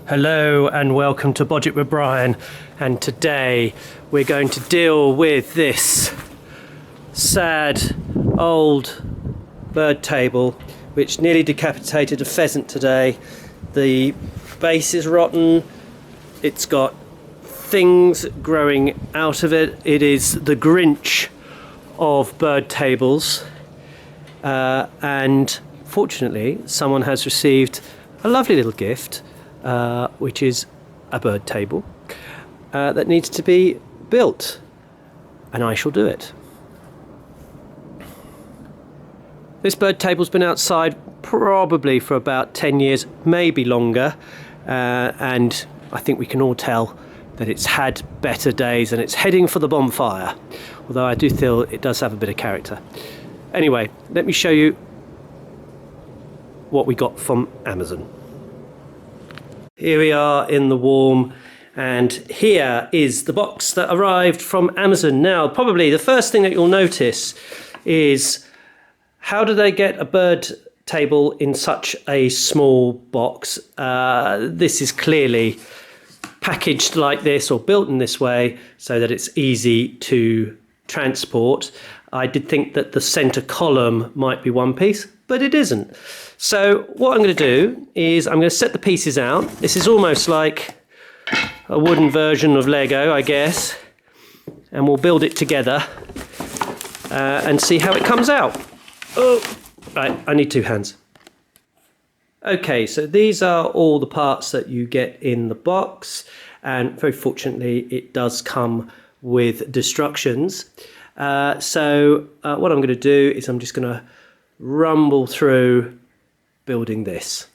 Hello and welcome to Bodget with Brian, and today we're going to deal with this sad old bird table which nearly decapitated a pheasant today. The base is rotten, it's got things growing out of it. It is the Grinch of bird tables, and fortunately someone has received a lovely little gift, which is a bird table that needs to be built, and I shall do it. This bird table's been outside probably for about 10 years, maybe longer, and I think we can all tell that it's had better days and it's heading for the bonfire, although I do feel it does have a bit of character. Anyway, let me show you what we got from Amazon. Here we are in the warm, and here is the box that arrived from Amazon. Now, probably the first thing that you'll notice is, how do they get a bird table in such a small box? This is clearly packaged like this or built in this way so that it's easy to transport. I did think that the center column might be one piece, but it isn't. So what I'm going to do is I'm going to set the pieces out. This is almost like a wooden version of Lego, I guess, and we'll build it together and see how it comes out. Oh, right, I need two hands. Okay, so these are all the parts that you get in the box, and very fortunately it does come with instructions. So what I'm going to do is I'm just going to rumble through building this.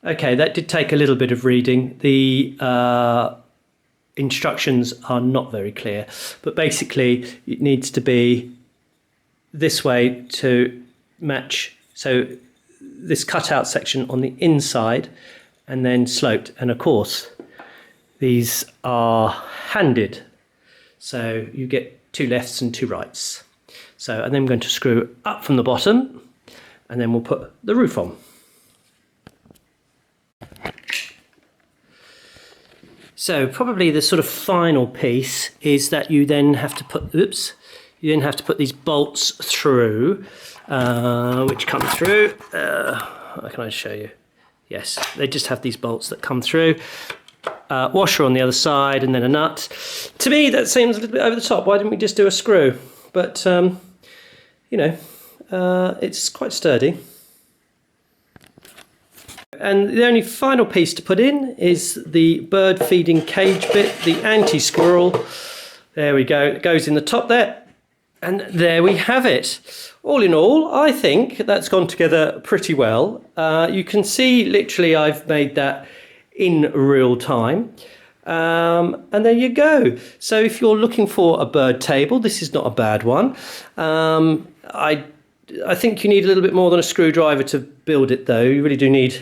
Okay, that did take a little bit of reading. The instructions are not very clear, but basically it needs to be this way to match. So this cutout section on the inside and then sloped. And of course, these are handed. So you get two lefts and two rights. So, and then I'm going to screw up from the bottom, and then we'll put the roof on. So probably the sort of final piece is that you then have to put, these bolts through, which come through. How can I show you? Yes, they just have these bolts that come through. Washer on the other side, and then a nut. To me, that seems a little bit over the top. Why didn't we just do a screw? But you know, it's quite sturdy. and the only final piece to put in is the bird feeding cage bit, the anti-squirrel. There we go, it goes in the top there. And there we have it. All in all, I think that's gone together pretty well. You can see literally I've made that in real time. And there you go. So if you're looking for a bird table, this is not a bad one. I think you need a little bit more than a screwdriver to build it though. You really do need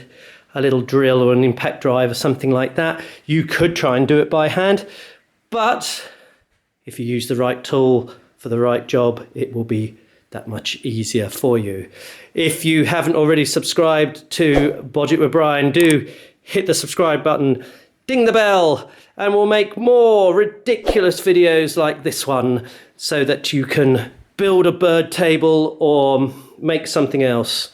a little drill or an impact drive or something like that. You could try and do it by hand, but if you use the right tool for the right job, it will be that much easier for you. If you haven't already subscribed to Bodge with Brian, do hit the subscribe button, ding the bell, and we'll make more ridiculous videos like this one so that you can build a bird table or make something else.